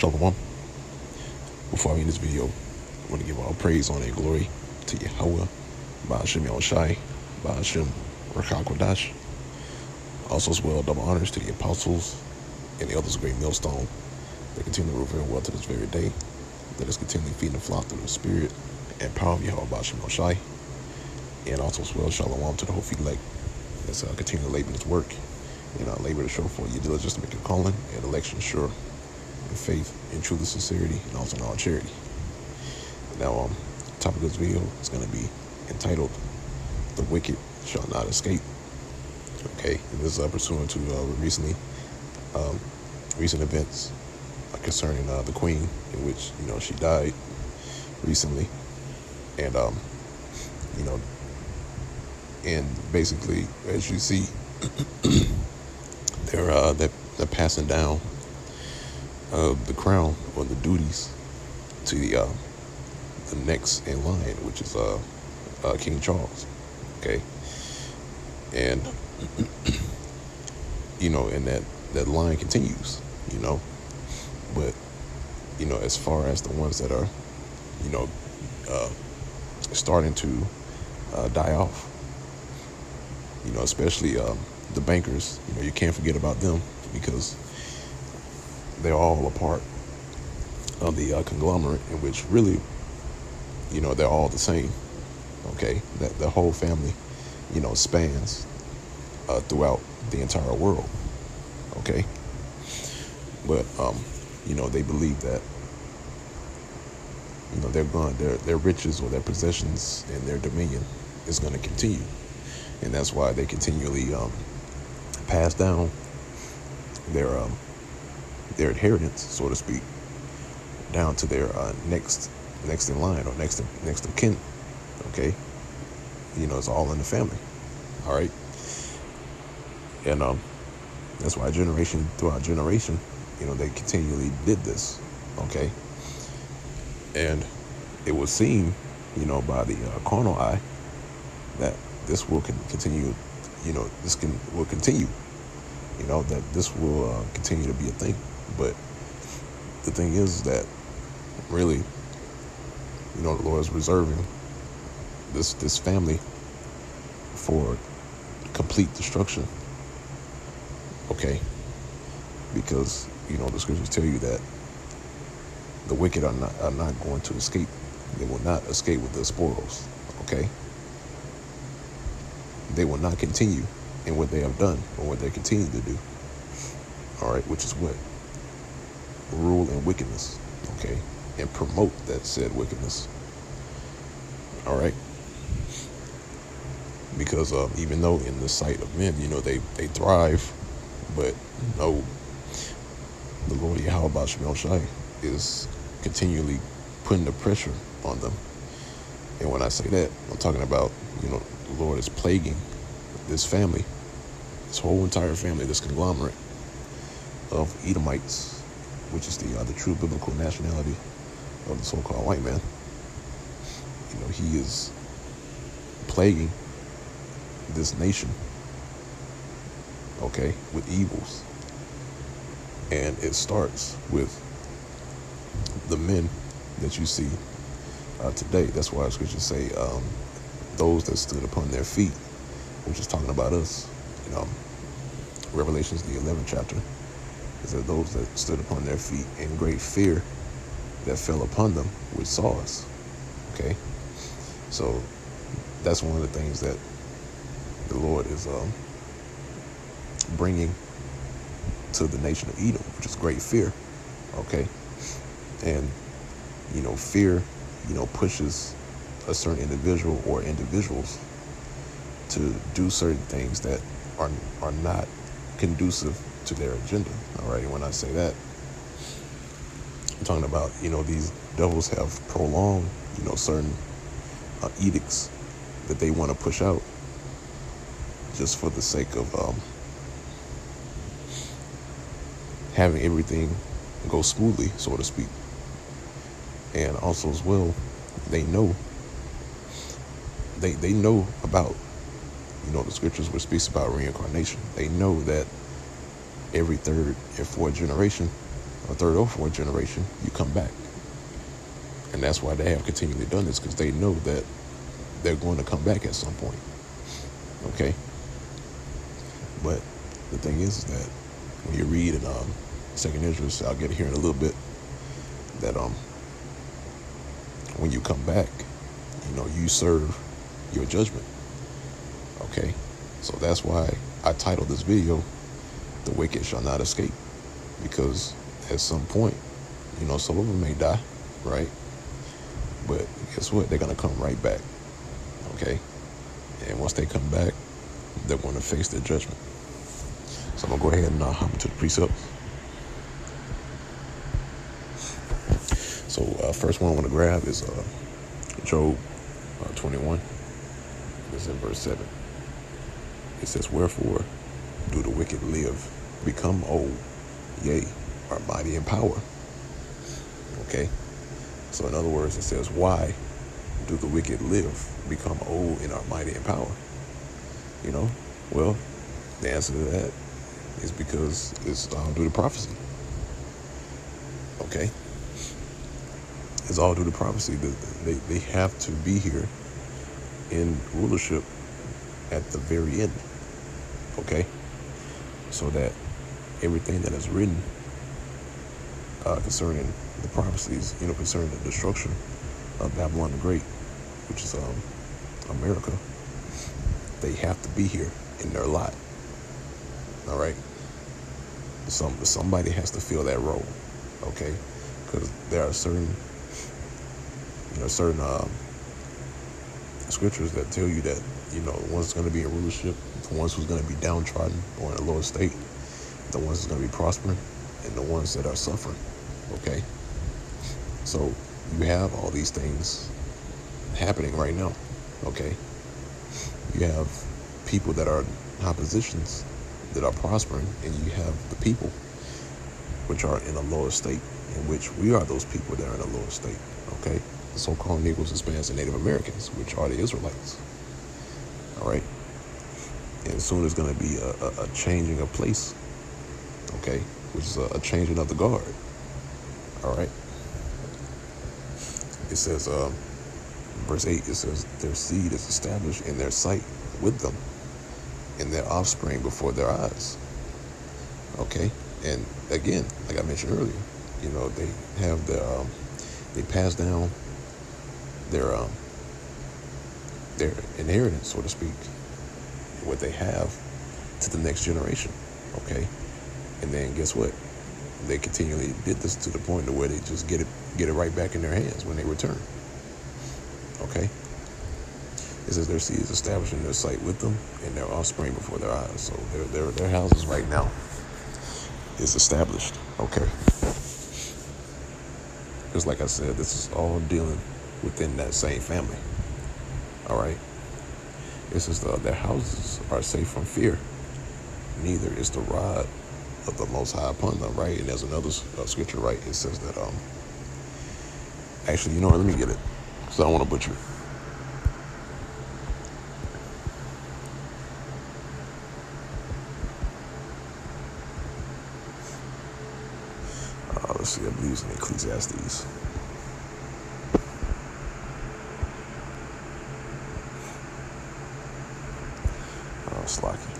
Shalom. Before I end this video, I want to give all praise, honor, and glory to Yahweh, Ba'ashem Yahushai, Ba'ashem Rakah Kodash. Also as well, double honors to the apostles and the others of Great Millstone that continue to rule very well to this very day, that is continually feeding the flock through the spirit and power of Yahweh Ba'ashem Yahushai. And also as well, Shalom to the whole feet elect that's continue to labor in its work and labor to show for your diligence to make your calling and election sure in faith, in truth and sincerity, and also in all charity. Now, the topic of this video is going to be entitled, "The Wicked Shall Not Escape." Okay, and this is pursuant to recent events concerning the Queen, in which she died recently, and and basically, as you see, they're passing down the crown or the duties to the next in line, which is King Charles. Okay, and and that line continues. But as far as the ones that are starting to die off, especially the bankers, you can't forget about them, because they're all a part of the conglomerate, in which really, they're all the same. Okay, that the whole family, spans throughout the entire world. Okay, but they believe that their riches or their possessions and their dominion is going to continue, and that's why they continually pass down their inheritance, so to speak, down to their next in line, or next of kin. Okay, it's all in the family. All right, and that's why generation throughout generation, they continually did this. Okay, and it would seem, by the carnal eye, that this will continue. This will continue. That this will continue to be a thing. But the thing is that really, the Lord is reserving this family for complete destruction. Okay, because the scriptures tell you that the wicked are not going to escape. They will not escape with the spoils. Okay, they will not continue in what they have done or what they continue to do. All right, which is what? Rule in wickedness. Okay, and promote that said wickedness. All right, because even though in the sight of men, they thrive, but no, the Lord Yahweh Ba'ashem Yahushai is continually putting the pressure on them. And when I say that, I'm talking about, the Lord is plaguing this family, this whole entire family, this conglomerate of Edomites, which is the true biblical nationality of the so-called white man. He is plaguing this nation, okay, with evils. And it starts with the men that you see today. That's why scriptures say those that stood upon their feet, which is talking about us. Revelations, the 11th chapter, is that those that stood upon their feet in great fear that fell upon them, which saw us. Okay, so that's one of the things that the Lord is bringing to the nation of Edom, which is great fear. Okay, and fear pushes a certain individual or individuals to do certain things that are not conducive to their agenda. All right, and when I say that, I'm talking about these devils have prolonged certain edicts that they want to push out, just for the sake of having everything go smoothly, so to speak. And also as well, they know about the scriptures which speaks about reincarnation. They know that every third and fourth generation, or third or fourth generation, you come back. And that's why they have continually done this, because they know that they're going to come back at some point. Okay? But the thing is that when you read in Second Esdras, I'll get here in a little bit, that when you come back, you serve your judgment. Okay? So that's why I titled this video, "The Wicked Shall Not Escape." Because at some point, some of them may die, right? But guess what? They're going to come right back. Okay? And once they come back, they're going to face their judgment. So I'm going to go ahead and hop into the precepts. So first one I want to grab is Job 21. It's in verse 7. It says, "Wherefore do the wicked live, become old, yea, are mighty in power?" Okay? So in other words, it says, why do the wicked live, become old, and are mighty in power? Well, the answer to that is because it's all due to prophecy. Okay? It's all due to prophecy. They have to be here in rulership at the very end. Okay? So that everything that is written concerning the prophecies, concerning the destruction of Babylon the Great, which is America, they have to be here in their lot. All right? Somebody has to fill that role. Okay? Because there are certain scriptures that tell you that, the ones that's going to be in rulership, the ones who's going to be downtrodden or in a lower state, the ones that's going to be prospering, and the ones that are suffering. Okay? So you have all these things happening right now. Okay? You have people that are in high positions that are prospering, and you have the people which are in a lower state, in which we are those people that are in a lower state. Okay? The so-called Negroes, Hispanics, and Native Americans, which are the Israelites. All right? And soon there's going to be a changing of place. Okay? Which is a changing of the guard. All right? It says, verse 8, it says, "Their seed is established in their sight with them, and their offspring before their eyes." Okay? And again, like I mentioned earlier, they have they pass down their inheritance, so to speak, what they have, to the next generation. Okay? And then guess what? They continually did this to the point to where they just get it right back in their hands when they return. Okay? It says, "Their seed is established in their sight with them, and their offspring before their eyes." So their houses right now is established. Okay? Because like I said, this is all dealing within that same family. All right? It says their houses are safe from fear, neither is the rod of the Most High upon them. Right? And there's another scripture, right? It says that actually, let me get it, because I don't want to butcher it. Let's see, I believe it's in Ecclesiastes. Slacky.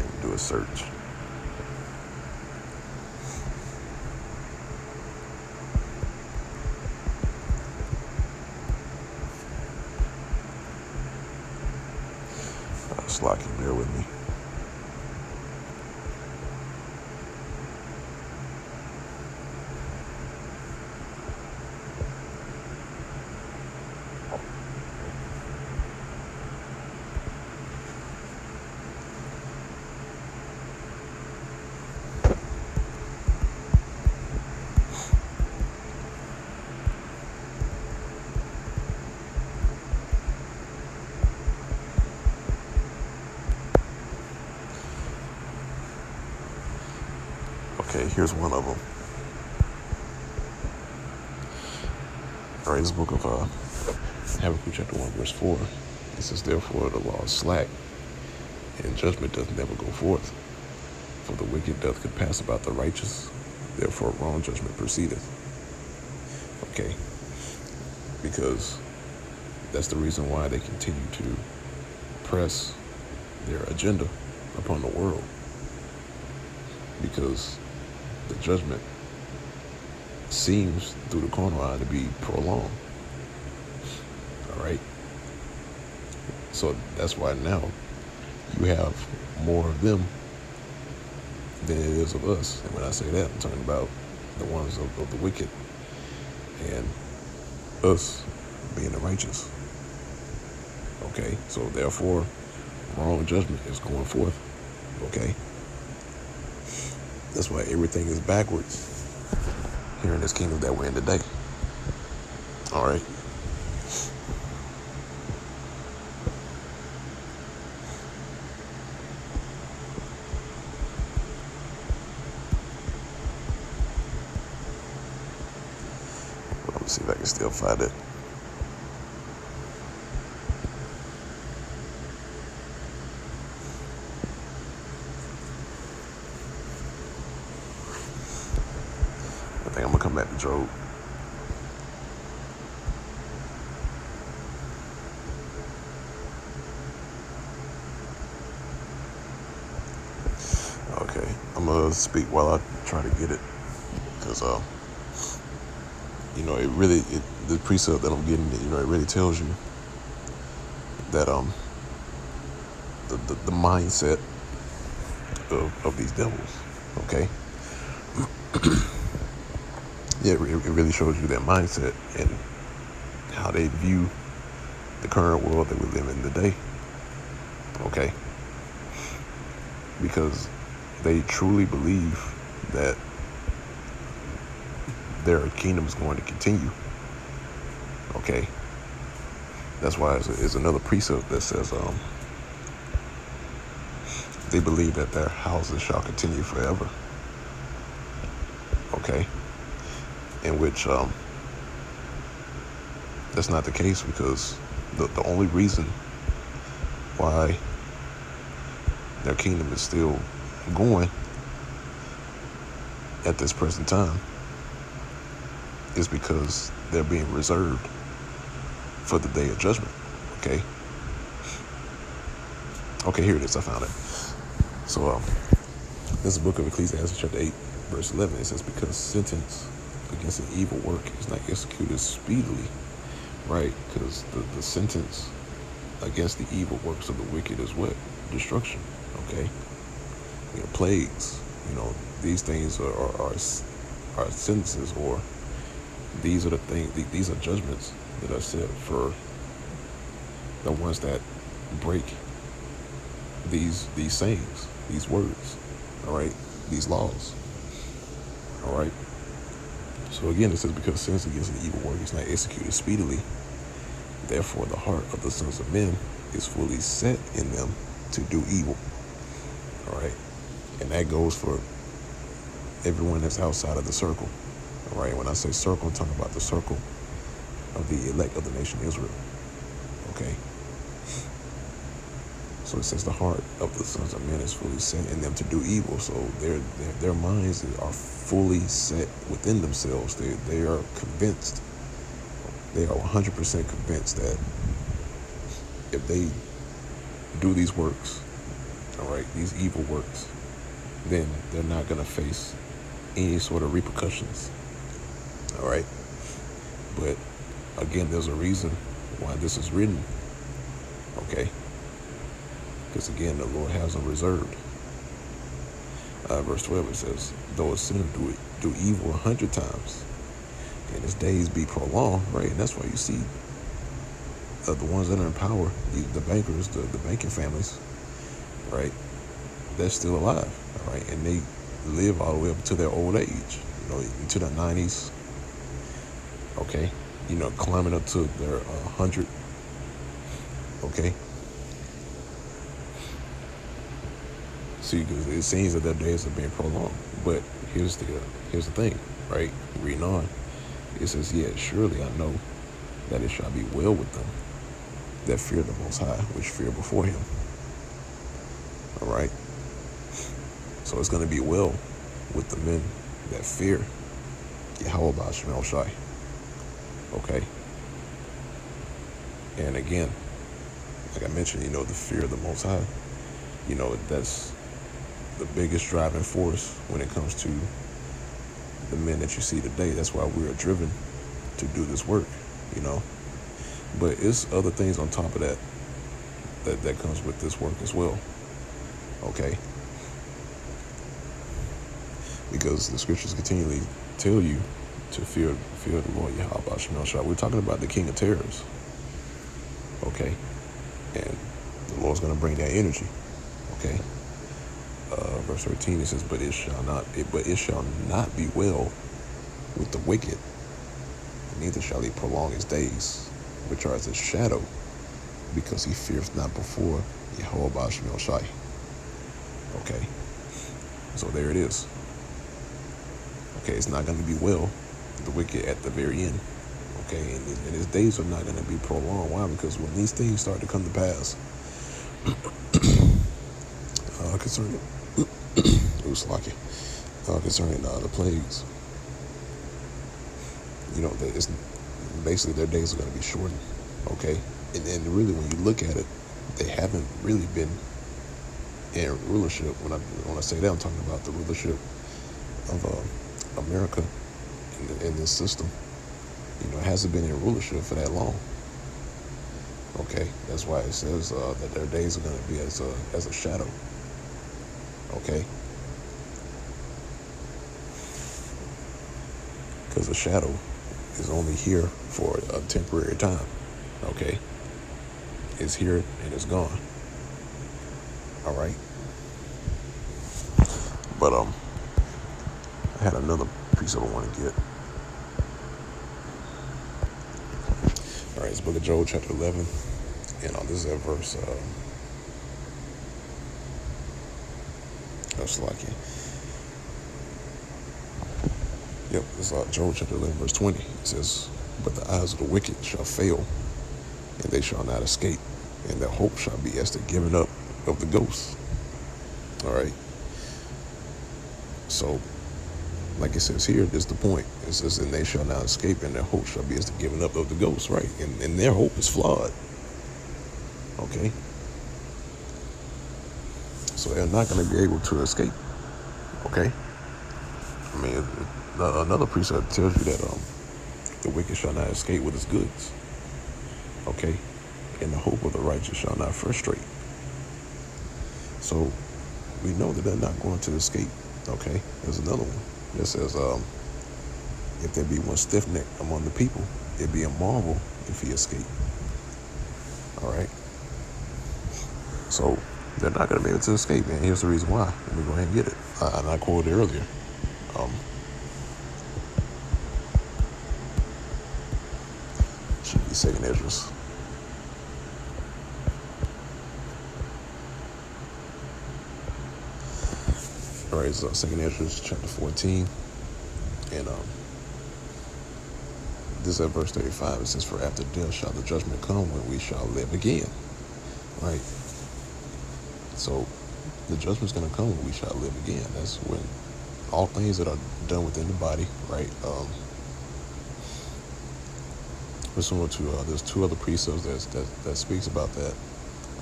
And do a search. Slacky, bear with me. Okay, here's one of them. All right, this book of Habakkuk chapter 1, verse 4. It says, therefore the law is slack, and judgment doth never go forth. For the wicked doth compass about the righteous, therefore wrong judgment proceedeth. Okay, because that's the reason why they continue to press their agenda upon the world, because the judgment seems through the carnal eye to be prolonged. All right, so that's why now you have more of them than it is of us. And when I say that, I'm talking about the ones of the wicked, and us being the righteous. Okay, so therefore wrong judgment is going forth. Okay, that's why everything is backwards here in this kingdom that we're in today. All right. Let me see if I can still find it. I think I'm gonna come back to Job. Okay, I'm gonna speak while I try to get it, because the precept that I'm getting, it really tells you that the mindset of these devils. Okay, yeah, it really shows you their mindset and how they view the current world that we live in today. Okay, because they truly believe that their kingdom is going to continue. Okay, that's why it's another precept that says they believe that their houses shall continue forever. Okay, in which that's not the case, because the only reason why their kingdom is still going at this present time is because they're being reserved for the day of judgment. Okay, here it is. I found it. So this is the book of Ecclesiastes chapter 8, verse 11. It says, because sentence against an evil work is not executed speedily, right? Because the sentence against the evil works of the wicked is what? Destruction. Okay, plagues. These things are sentences, or these are the things. These are judgments that are set for the ones that break these sayings, these words. All right, these laws. All right. So again, it says, because sins against an evil work is not executed speedily, therefore the heart of the sons of men is fully set in them to do evil. All right, and that goes for everyone that's outside of the circle. All right, when I say circle, I'm talking about the circle of the elect of the nation Israel. Okay, so it says the heart of the sons of men is fully set in them to do evil. So their minds are fully set within themselves. They are convinced. They are 100% convinced that if they do these works, all right, these evil works, then they're not going to face any sort of repercussions. All right. But again, there's a reason why this is written. Okay. Because again, the Lord has them reserved. Verse 12, it says, though a sinner do evil 100 times, and his days be prolonged, right? And that's why you see the ones that are in power, the bankers, the banking families, right? They're still alive, all right? And they live all the way up to their old age, into their 90s, okay? Climbing up to their 100, okay? See, because it seems that their days are being prolonged. But here's the thing, right? Reading on, it says, "Yet surely I know that it shall be well with them that fear the Most High, which fear before him. All right? So it's going to be well with the men that fear Yahweh Ba'Shem El Shai. Okay? And again, like I mentioned, the fear of the Most High, that's the biggest driving force when it comes to the men that you see today. That's why we are driven to do this work, But it's other things on top of that comes with this work as well. Okay? Because the scriptures continually tell you to fear the Lord Yahweh Ba'Shem El Shai. We're talking about the King of Terrors. Okay? And the Lord's going to bring that energy. Okay? Verse 13, it says, but it shall not be well with the wicked, neither shall he prolong his days, which are as a shadow, because he feareth not before Yahweh Ba'Shem El Shai. Okay? So there it is. Okay, it's not going to be well with the wicked at the very end. Okay, and his days are not going to be prolonged. Why? Because when these things start to come to pass, concerning the plagues, it's basically their days are going to be shortened. Okay, and really, when you look at it, they haven't really been in rulership. When I say that, I'm talking about the rulership of America in this system. It hasn't been in rulership for that long. Okay, that's why it says that their days are going to be as a shadow. Okay, because a shadow is only here for a temporary time. Okay, it's here and it's gone. All right, but I had another precept I want to get. All right, it's Book of Job, chapter 11, and this is at verse. Yep, it's Job chapter 11, verse 20. It says, "But the eyes of the wicked shall fail, and they shall not escape, and their hope shall be as the giving up of the ghosts." All right. So, like it says here, this is the point. It says, "And they shall not escape, and their hope shall be as the giving up of the ghosts." Right, and their hope is flawed. Okay. So they're not going to be able to escape. Okay. I mean, another precept tells you that the wicked shall not escape with his goods. Okay, and the hope of the righteous shall not frustrate. So we know that they're not going to escape. Okay, there's another one that says, "If there be one stiff-necked among the people, it'd be a marvel if he escape." All right. So they're not going to be able to escape, and here's the reason why. Let me go ahead and get it. And I quoted earlier. Should be 2nd Esdras. All right, so 2nd Esdras, chapter 14, and this is at verse 35. It says, "For after death shall the judgment come, when we shall live again." Right. So the judgment's going to come when we shall live again. That's when all things that are done within the body, right? Pursuant to there's 2 other precepts that speaks about that,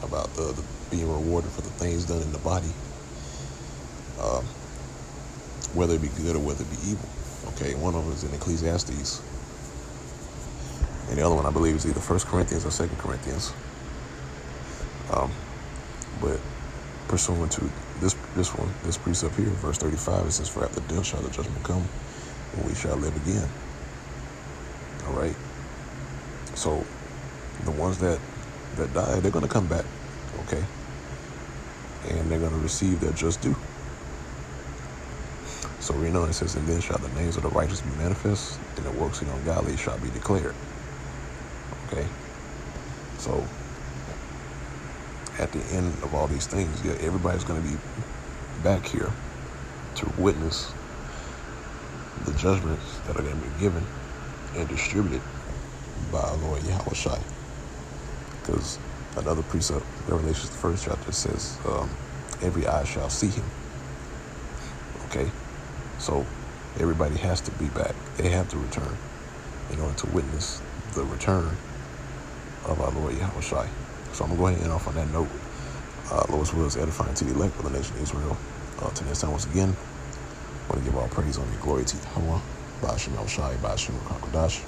about the being rewarded for the things done in the body, whether it be good or whether it be evil. Okay, one of them is in Ecclesiastes, and the other one I believe is either 1 Corinthians or 2 Corinthians. But pursuant to this precept here, verse 35, it says, "For after death shall the judgment come, and we shall live again." All right. So the ones that die, they're going to come back. Okay. And they're going to receive their just due. So we know it says, "And then shall the names of the righteous be manifest, and the works of the ungodly shall be declared." Okay. So at the end of all these things, yeah, everybody's going to be back here to witness the judgments that are going to be given and distributed by our Lord Yahweh Shai. Because another precept, Revelation, the first chapter, says, every eye shall see him. Okay? So everybody has to be back. They have to return in order to witness the return of our Lord Yahweh Shai. So I'm going to go ahead and end off on that note. Lord's will is edifying to the elect of the nation of Israel. Till next time, once again, I want to give all praise, honor, and glory to Yahweh, Ba'ashem El Shai, Ba'ashem HaKadosh.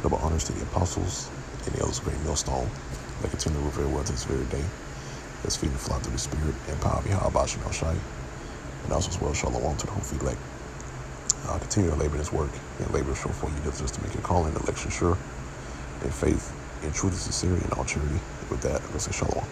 Double honors to the apostles and the elders of great millstone that continue to reveal well to this very day. That's feeding the flock through the Spirit and power of Yahweh, Ba'ashem El Shai. And also as well, Shalom to the whole elect. Continue to labor in his work and labor to show for you just to make your calling and election sure in faith, in truth and sincerity, and all charity. With that, I'm going to say Shalom.